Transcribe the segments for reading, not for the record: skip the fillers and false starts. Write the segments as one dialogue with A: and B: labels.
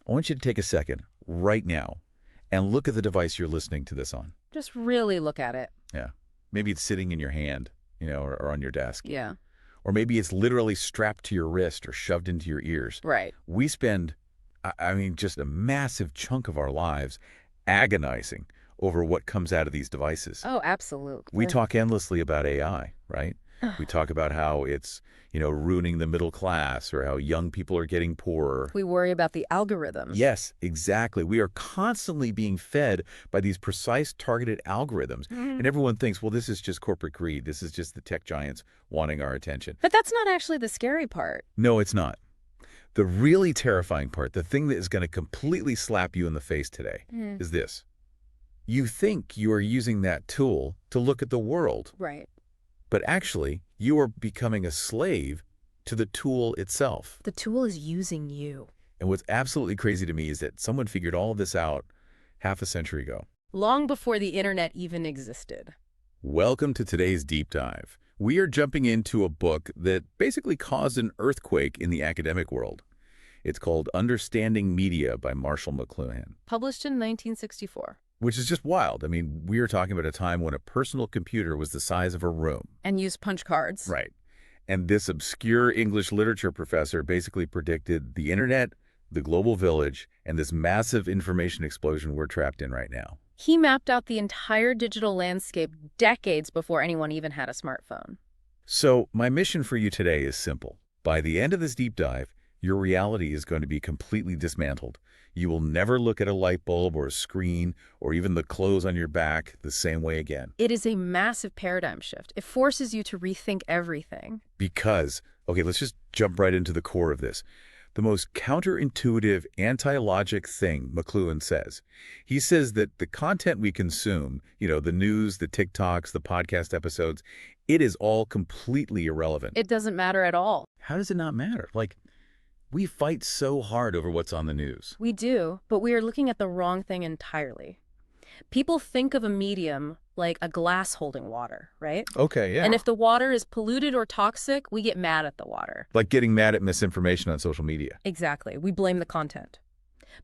A: I want you to take a second right now and look at the device you're listening to this on.
B: Just really look at it.
A: Yeah. Maybe it's sitting in your hand, or on your desk.
B: Yeah.
A: Or maybe it's literally strapped to your wrist or shoved into your ears.
B: Right.
A: We spend, just a massive chunk of our lives agonizing over what comes out of these devices.
B: Oh, absolutely.
A: We talk endlessly about AI, right? We talk about how it's, ruining the middle class or how young people are getting poorer.
B: We worry about the algorithms.
A: Yes, exactly. We are constantly being fed by these precise targeted algorithms. And everyone thinks, well, this is just corporate greed. This is just the tech giants wanting our attention.
B: But that's not actually the scary part.
A: No, it's not. The really terrifying part, the thing that is going to completely slap you in the face today, is this. You think you are using that tool to look at the world.
B: Right.
A: But actually, you are becoming a slave to the tool itself.
B: The tool is using you.
A: And what's absolutely crazy to me is that someone figured all of this out half a century ago.
B: Long before the internet even existed.
A: Welcome to today's deep dive. We are jumping into a book that basically caused an earthquake in the academic world. It's called Understanding Media by Marshall McLuhan.
B: Published in 1964.
A: Which is just wild. I mean, we are talking about a time when a personal computer was the size of a room.
B: And used punch cards.
A: Right. And this obscure English literature professor basically predicted the internet, the global village, and this massive information explosion we're trapped in right now.
B: He mapped out the entire digital landscape decades before anyone even had a smartphone.
A: So my mission for you today is simple. By the end of this deep dive, your reality is going to be completely dismantled. You will never look at a light bulb or a screen or even the clothes on your back the same way again.
B: It is a massive paradigm shift. It forces you to rethink everything.
A: Because, okay, let's just jump right into the core of this. The most counterintuitive, anti-logic thing McLuhan says. He says that the content we consume, the news, the TikToks, the podcast episodes, it is all completely irrelevant.
B: It doesn't matter at all.
A: How does it not matter? We fight so hard over what's on the news.
B: We do, but we are looking at the wrong thing entirely. People think of a medium like a glass holding water, right?
A: Okay, yeah.
B: And if the water is polluted or toxic, we get mad at the water.
A: Like getting mad at misinformation on social media.
B: Exactly. We blame the content.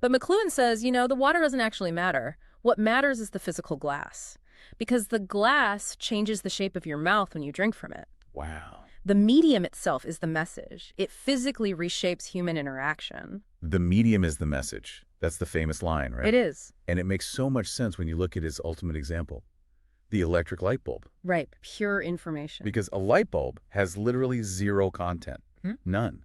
B: But McLuhan says, the water doesn't actually matter. What matters is the physical glass. Because the glass changes the shape of your mouth when you drink from it.
A: Wow.
B: The medium itself is the message. It physically reshapes human interaction.
A: The medium is the message. That's the famous line, right?
B: It is.
A: And it makes so much sense when you look at his ultimate example, the electric light bulb.
B: Right. Pure information.
A: Because a light bulb has literally zero content. None.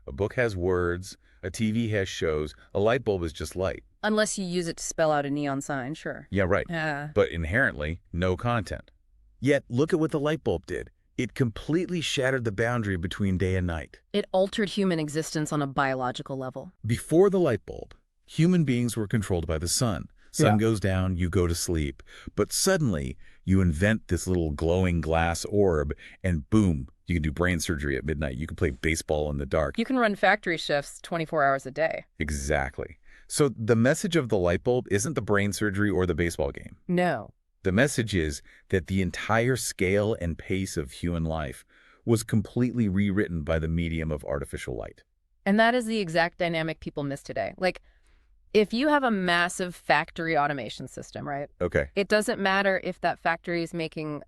A: A book has words. A TV has shows. A light bulb is just light.
B: Unless you use it to spell out a neon sign, sure.
A: Yeah, right. But inherently, no content. Yet, look at what the light bulb did. It completely shattered the boundary between day and night.
B: It altered human existence on a biological level.
A: Before the light bulb, human beings were controlled by the sun. Sun goes down, you go to sleep. But suddenly, you invent this little glowing glass orb, and boom, you can do brain surgery at midnight. You can play baseball in the dark.
B: You can run factory shifts 24 hours a day.
A: Exactly. So the message of the light bulb isn't the brain surgery or the baseball game.
B: No.
A: The message is that the entire scale and pace of human life was completely rewritten by the medium of artificial light.
B: And that is the exact dynamic people miss today. If you have a massive factory automation system, right?
A: Okay.
B: It doesn't matter if that factory is making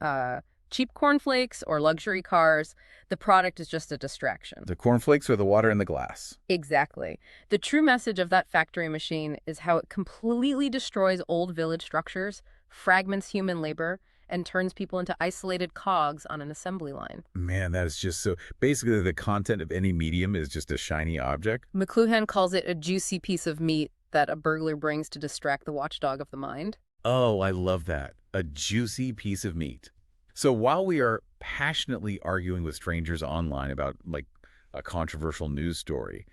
B: cheap cornflakes or luxury cars. The product is just a distraction.
A: The cornflakes or the water in the glass.
B: Exactly. The true message of that factory machine is how it completely destroys old village structures, fragments human labor, and turns people into isolated cogs on an assembly line.
A: Man, that is just so... Basically, the content of any medium is just a shiny object.
B: McLuhan calls it a juicy piece of meat that a burglar brings to distract the watchdog of the mind.
A: Oh, I love that. A juicy piece of meat. So while we are passionately arguing with strangers online about, a controversial news story,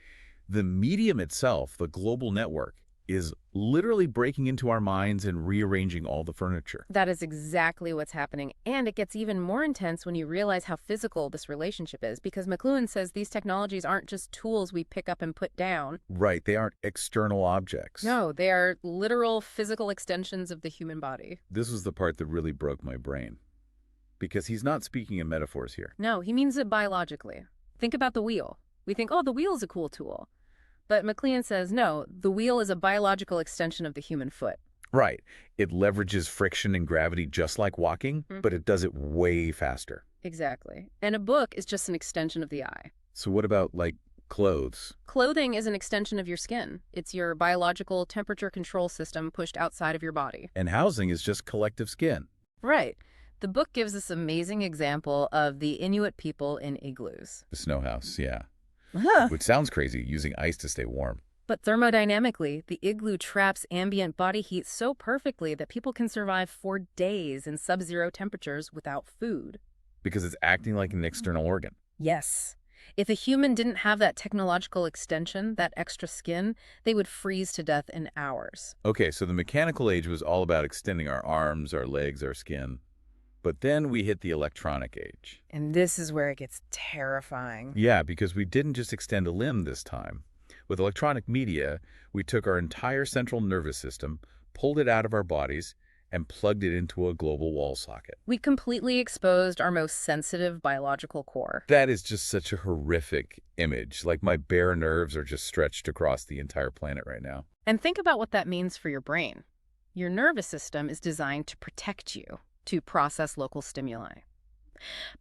A: the medium itself, the global network, is literally breaking into our minds and rearranging all the furniture.
B: That is exactly what's happening. And it gets even more intense when you realize how physical this relationship is, because McLuhan says these technologies aren't just tools we pick up and put down.
A: Right. They aren't external objects.
B: No, they are literal physical extensions of the human body.
A: This was the part that really broke my brain. Because he's not speaking in metaphors here.
B: No, he means it biologically. Think about the wheel. We think, oh, the wheel is a cool tool. But McLean says, no, the wheel is a biological extension of the human foot.
A: Right. It leverages friction and gravity just like walking, but it does it way faster.
B: Exactly. And a book is just an extension of the eye.
A: So what about, like, clothes?
B: Clothing is an extension of your skin. It's your biological temperature control system pushed outside of your body.
A: And housing is just collective skin.
B: Right. The book gives this amazing example of the Inuit people in igloos.
A: The snow house, yeah. Which sounds crazy, using ice to stay warm.
B: But thermodynamically, the igloo traps ambient body heat so perfectly that people can survive for days in sub-zero temperatures without food.
A: Because it's acting like an external organ.
B: Yes. If a human didn't have that technological extension, that extra skin, they would freeze to death in hours.
A: Okay, so the mechanical age was all about extending our arms, our legs, our skin. But then we hit the electronic age.
B: And this is where it gets terrifying.
A: Yeah, because we didn't just extend a limb this time. With electronic media, we took our entire central nervous system, pulled it out of our bodies, and plugged it into a global wall socket.
B: We completely exposed our most sensitive biological core.
A: That is just such a horrific image. Like, my bare nerves are just stretched across the entire planet right now.
B: And think about what that means for your brain. Your nervous system is designed to protect you, to process local stimuli.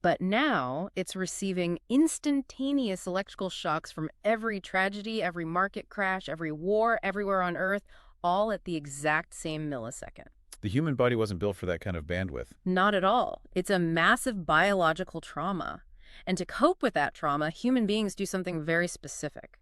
B: But now it's receiving instantaneous electrical shocks from every tragedy, every market crash, every war, everywhere on Earth, all at the exact same millisecond.
A: The human body wasn't built for that kind of bandwidth.
B: Not at all. It's a massive biological trauma. And to cope with that trauma, human beings do something very specific.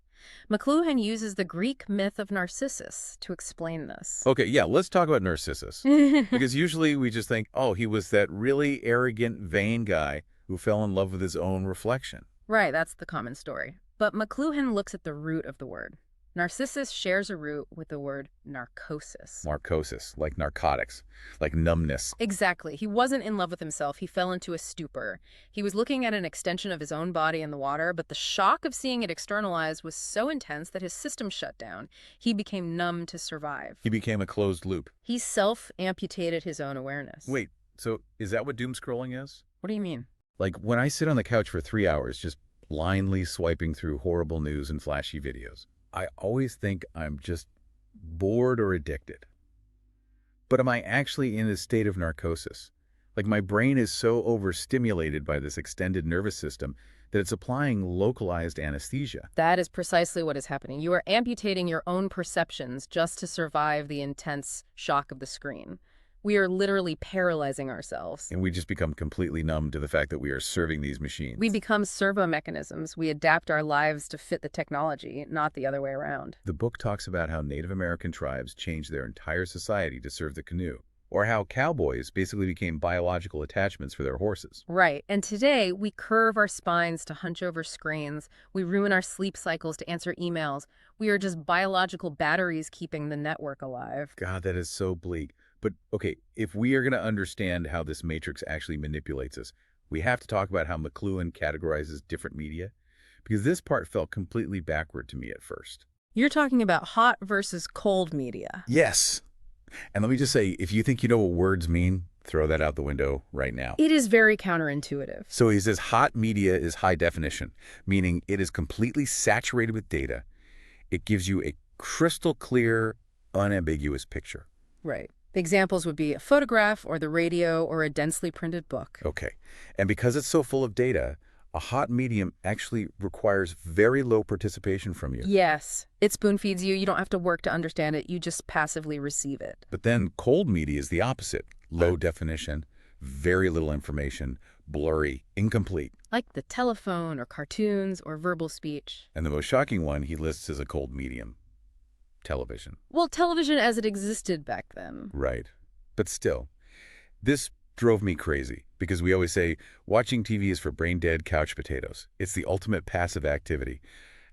B: McLuhan uses the Greek myth of Narcissus to explain this.
A: Okay, yeah, let's talk about Narcissus. Because usually we just think, oh, he was that really arrogant, vain guy who fell in love with his own reflection.
B: Right, that's the common story. But McLuhan looks at the root of the word. Narcissus shares a root with the word narcosis.
A: Narcosis, like narcotics, like numbness.
B: Exactly. He wasn't in love with himself. He fell into a stupor. He was looking at an extension of his own body in the water, but the shock of seeing it externalized was so intense that his system shut down. He became numb to survive.
A: He became a closed loop.
B: He self-amputated his own awareness.
A: Wait, so is that what doom scrolling is?
B: What do you mean?
A: Like, when I sit on the couch for 3 hours just blindly swiping through horrible news and flashy videos, I always think I'm just bored or addicted. But am I actually in a state of narcosis? Like, my brain is so overstimulated by this extended nervous system that it's applying localized anesthesia.
B: That is precisely what is happening. You are amputating your own perceptions just to survive the intense shock of the screen. We are literally paralyzing ourselves.
A: And we just become completely numb to the fact that we are serving these machines.
B: We become servo mechanisms. We adapt our lives to fit the technology, not the other way around.
A: The book talks about how Native American tribes changed their entire society to serve the canoe, or how cowboys basically became biological attachments for their horses.
B: Right. And today, we curve our spines to hunch over screens. We ruin our sleep cycles to answer emails. We are just biological batteries keeping the network alive.
A: God, that is so bleak. But, okay, if we are going to understand how this matrix actually manipulates us, we have to talk about how McLuhan categorizes different media, because this part felt completely backward to me at first.
B: You're talking about hot versus cold media.
A: Yes. And let me just say, if you think you know what words mean, throw that out the window right now.
B: It is very counterintuitive.
A: So he says hot media is high definition, meaning it is completely saturated with data. It gives you a crystal clear, unambiguous picture.
B: Right. Examples would be a photograph or the radio or a densely printed book.
A: Okay. And because it's so full of data, a hot medium actually requires very low participation from you.
B: Yes. It spoon feeds you. You don't have to work to understand it. You just passively receive it.
A: But then cold media is the opposite. Low definition, very little information, blurry, incomplete.
B: Like the telephone or cartoons or verbal speech.
A: And the most shocking one he lists as a cold medium. Television.
B: Well, television as it existed back then.
A: Right. But still, this drove me crazy because we always say watching TV is for brain-dead couch potatoes. It's the ultimate passive activity.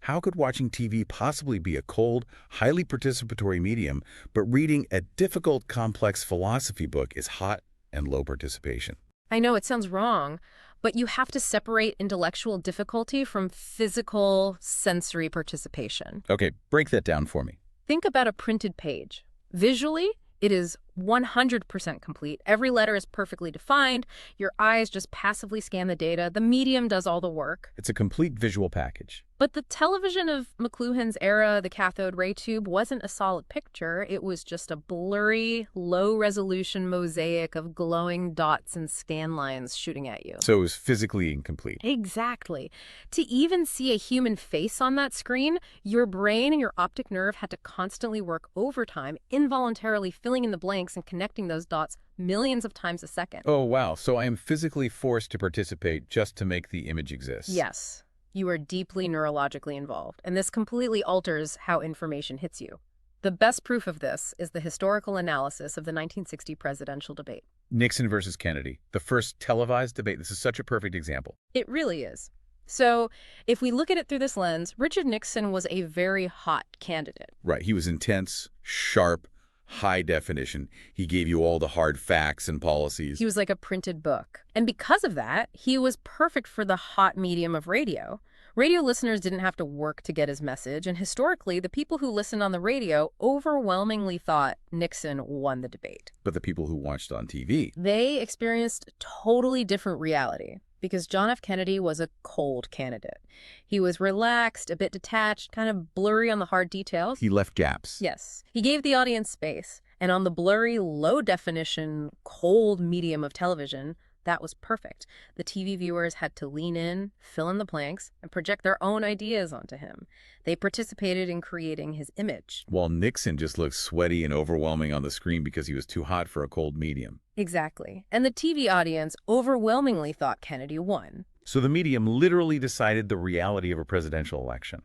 A: How could watching TV possibly be a cold, highly participatory medium, but reading a difficult, complex philosophy book is hot and low participation?
B: I know it sounds wrong, but you have to separate intellectual difficulty from physical, sensory participation.
A: Okay, break that down for me.
B: Think about a printed page. Visually, it is 100% complete. Every letter is perfectly defined. Your eyes just passively scan the data. The medium does all the work.
A: It's a complete visual package.
B: But the television of McLuhan's era, the cathode ray tube, wasn't a solid picture. It was just a blurry, low-resolution mosaic of glowing dots and scan lines shooting at you.
A: So it was physically incomplete.
B: Exactly. To even see a human face on that screen, your brain and your optic nerve had to constantly work overtime, involuntarily filling in the blanks and connecting those dots millions of times a second.
A: Oh, wow. So I am physically forced to participate just to make the image exist.
B: Yes. You are deeply neurologically involved, and this completely alters how information hits you. The best proof of this is the historical analysis of the 1960 presidential debate.
A: Nixon versus Kennedy, the first televised debate. This is such a perfect example.
B: It really is. So, if we look at it through this lens, Richard Nixon was a very hot candidate.
A: Right. He was intense, sharp, high definition. He gave you all the hard facts and policies.
B: He was like a printed book. And because of that, he was perfect for the hot medium of radio. Radio listeners didn't have to work to get his message, and historically, the people who listened on the radio overwhelmingly thought Nixon won the debate.
A: But the people who watched on TV,
B: they experienced totally different reality, because John F. Kennedy was a cold candidate. He was relaxed, a bit detached, kind of blurry on the hard details.
A: he left gaps.
B: Yes. He gave the audience space, and on the blurry, low-definition, cold medium of television, that was perfect. The TV viewers had to lean in, fill in the blanks, and project their own ideas onto him. They participated in creating his image.
A: While Nixon just looked sweaty and overwhelming on the screen because he was too hot for a cold medium.
B: Exactly. And the TV audience overwhelmingly thought Kennedy won.
A: So the medium literally decided the reality of a presidential election.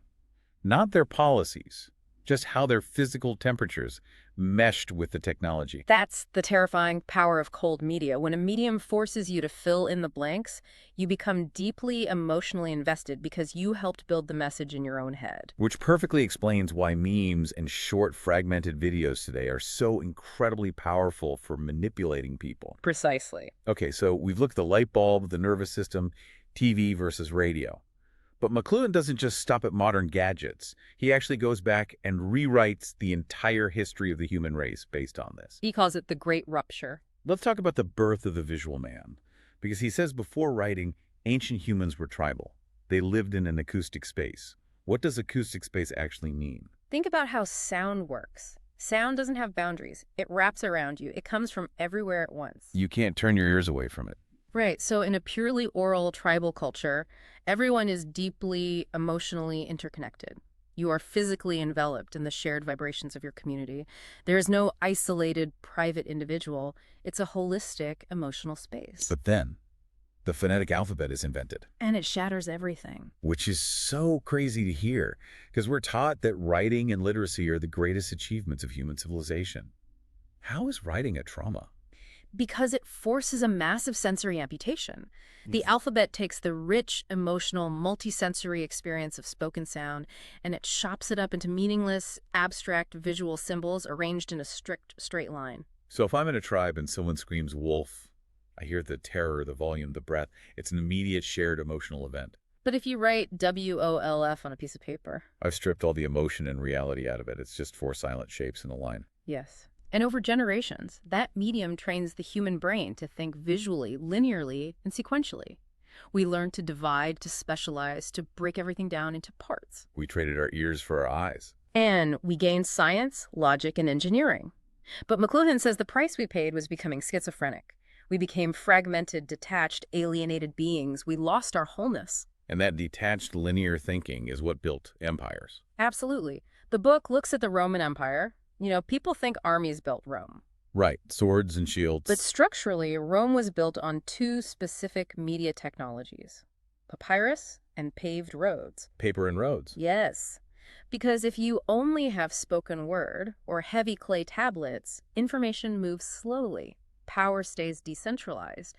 A: Not their policies, just how their physical temperatures meshed with the technology.
B: That's the terrifying power of cold media. When a medium forces you to fill in the blanks, you become deeply emotionally invested because you helped build the message in your own head.
A: Which perfectly explains why memes and short fragmented videos today are so incredibly powerful for manipulating people.
B: Precisely.
A: Okay, so we've looked at the light bulb, the nervous system, TV versus radio. But McLuhan doesn't just stop at modern gadgets. He actually goes back and rewrites the entire history of the human race based on this.
B: He calls it the Great Rupture.
A: Let's talk about the birth of the visual man. Because he says before writing, ancient humans were tribal. They lived in an acoustic space. What does acoustic space actually mean?
B: Think about how sound works. Sound doesn't have boundaries. It wraps around you. It comes from everywhere at once.
A: You can't turn your ears away from it.
B: Right. So in a purely oral tribal culture, everyone is deeply emotionally interconnected. You are physically enveloped in the shared vibrations of your community. There is no isolated, private individual. It's a holistic, emotional space.
A: But then, the phonetic alphabet is invented.
B: And it shatters everything.
A: Which is so crazy to hear, because we're taught that writing and literacy are the greatest achievements of human civilization. How is writing a trauma?
B: Because it forces a massive sensory amputation. The alphabet takes the rich, emotional, multisensory experience of spoken sound, and it chops it up into meaningless, abstract visual symbols arranged in a strict, straight line.
A: So if I'm in a tribe and someone screams wolf, I hear the terror, the volume, the breath. It's an immediate shared emotional event.
B: But if you write WOLF on a piece of paper...
A: I've stripped all the emotion and reality out of it. It's just 4 silent shapes in a line.
B: Yes. And over generations, that medium trains the human brain to think visually, linearly, and sequentially. We learn to divide, to specialize, to break everything down into parts.
A: We traded our ears for our eyes.
B: And we gained science, logic, and engineering. But McLuhan says the price we paid was becoming schizophrenic. We became fragmented, detached, alienated beings. We lost our wholeness.
A: And that detached linear thinking is what built empires.
B: Absolutely. The book looks at the Roman Empire. You know, people think armies built Rome.
A: Right, swords and shields.
B: But structurally, Rome was built on 2 specific media technologies, papyrus and paved roads.
A: Paper and roads.
B: Yes, because if you only have spoken word or heavy clay tablets, information moves slowly. Power stays decentralized.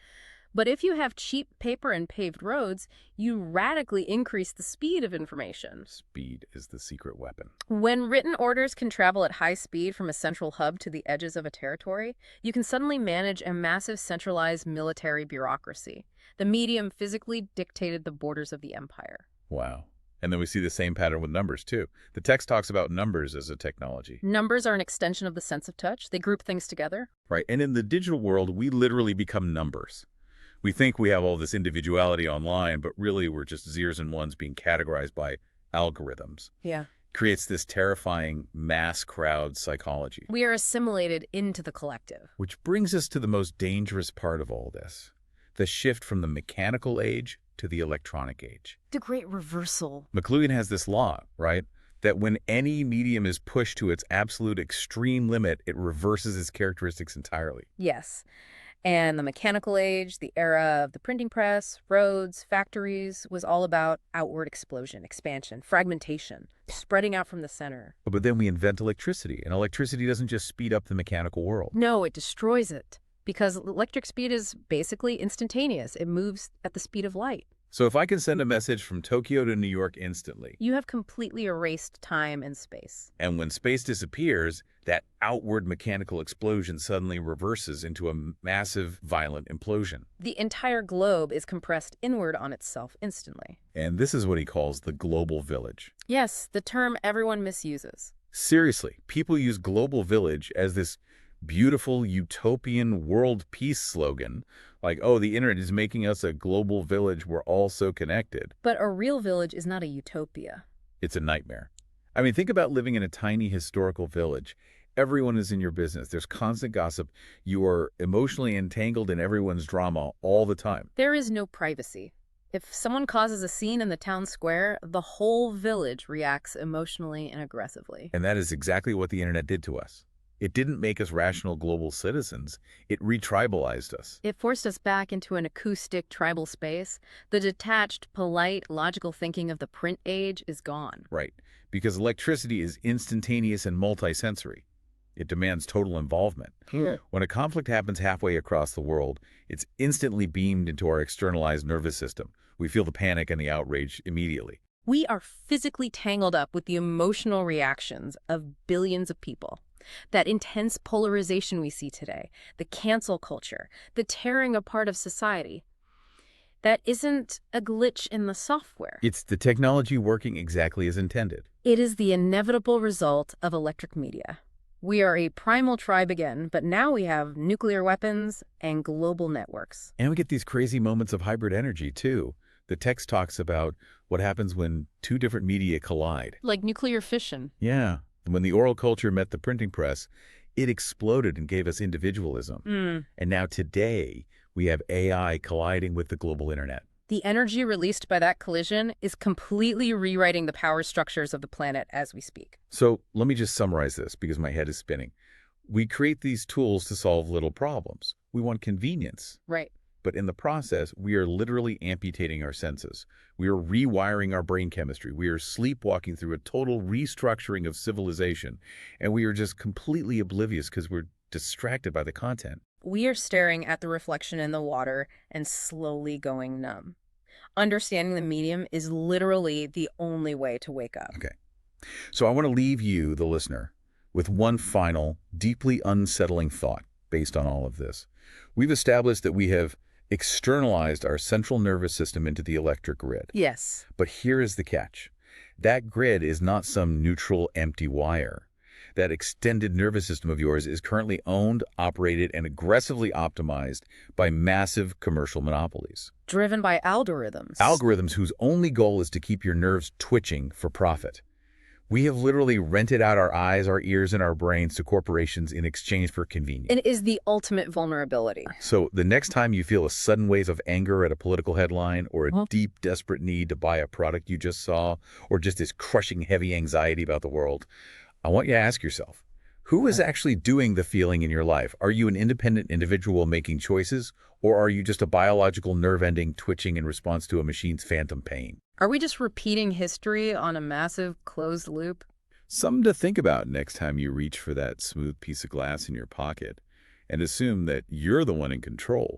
B: But if you have cheap paper and paved roads, you radically increase the speed of information.
A: Speed is the secret weapon.
B: When written orders can travel at high speed from a central hub to the edges of a territory, you can suddenly manage a massive centralized military bureaucracy. The medium physically dictated the borders of the empire.
A: Wow. And then we see the same pattern with numbers, too. The text talks about numbers as a technology.
B: Numbers are an extension of the sense of touch. They group things together.
A: Right. And in the digital world, we literally become numbers. We think we have all this individuality online, but really we're just zeros and ones being categorized by algorithms.
B: Yeah.
A: Creates this terrifying mass crowd psychology.
B: We are assimilated into the collective.
A: Which brings us to the most dangerous part of all this, the shift from the mechanical age to the electronic age.
B: The great reversal.
A: McLuhan has this law, right? That when any medium is pushed to its absolute extreme limit, it reverses its characteristics entirely.
B: Yes. And the mechanical age, the era of the printing press, roads, factories, was all about outward explosion, expansion, fragmentation, spreading out from the center.
A: But then we invent electricity, and electricity doesn't just speed up the mechanical world.
B: No, it destroys it. Because electric speed is basically instantaneous. It moves at the speed of light.
A: So if I can send a message from Tokyo to New York instantly,
B: you have completely erased time and space.
A: And when space disappears, that outward mechanical explosion suddenly reverses into a massive, violent implosion.
B: The entire globe is compressed inward on itself instantly.
A: And this is what he calls the global village.
B: Yes, the term everyone misuses.
A: Seriously, people use global village as this beautiful utopian world peace slogan, like, oh, the internet is making us a global village, we're all so connected.
B: But a real village is not a utopia.
A: It's a nightmare. I mean, think about living in a tiny historical village. Everyone is in your business. There's constant gossip. You are emotionally entangled in everyone's drama all the time.
B: There is no privacy. If someone causes a scene in the town square, the whole village reacts emotionally and aggressively.
A: And that is exactly what the internet did to us. It didn't make us rational global citizens. It retribalized us.
B: It forced us back into an acoustic tribal space. The detached, polite, logical thinking of the print age is gone.
A: Right, because electricity is instantaneous and multisensory. It demands total involvement. When a conflict happens halfway across the world, it's instantly beamed into our externalized nervous system. We feel the panic and the outrage immediately.
B: We are physically tangled up with the emotional reactions of billions of people. That intense polarization we see today, the cancel culture, the tearing apart of society, that isn't a glitch in the software.
A: It's the technology working exactly as intended.
B: It is the inevitable result of electric media. We are a primal tribe again, but now we have nuclear weapons and global networks.
A: And we get these crazy moments of hybrid energy, too. The text talks about what happens when two different media collide.
B: Like nuclear fission.
A: Yeah. When the oral culture met the printing press, it exploded and gave us individualism. And now today, we have AI colliding with the global internet.
B: The energy released by that collision is completely rewriting the power structures of the planet as we speak.
A: So let me just summarize this because my head is spinning. We create these tools to solve little problems. We want convenience.
B: Right.
A: But in the process, we are literally amputating our senses. We are rewiring our brain chemistry. We are sleepwalking through a total restructuring of civilization. And we are just completely oblivious because we're distracted by the content.
B: We are staring at the reflection in the water and slowly going numb. Understanding the medium is literally the only way to wake up.
A: Okay. So I want to leave you, the listener, with one final, deeply unsettling thought based on all of this. We've established that we have externalized our central nervous system into the electric grid.
B: Yes.
A: But here is the catch. That grid is not some neutral, empty wire. That extended nervous system of yours is currently owned, operated, and aggressively optimized by massive commercial monopolies.
B: Driven by algorithms.
A: Algorithms whose only goal is to keep your nerves twitching for profit. We have literally rented out our eyes, our ears, and our brains to corporations in exchange for convenience.
B: It is the ultimate vulnerability.
A: So the next time you feel a sudden wave of anger at a political headline or a deep, desperate need to buy a product you just saw, or just this crushing, heavy anxiety about the world, I want you to ask yourself, who is actually doing the feeling in your life? Are you an independent individual making choices, or are you just a biological nerve ending twitching in response to a machine's phantom pain?
B: Are we just repeating history on a massive closed loop?
A: Something to think about next time you reach for that smooth piece of glass in your pocket and assume that you're the one in control.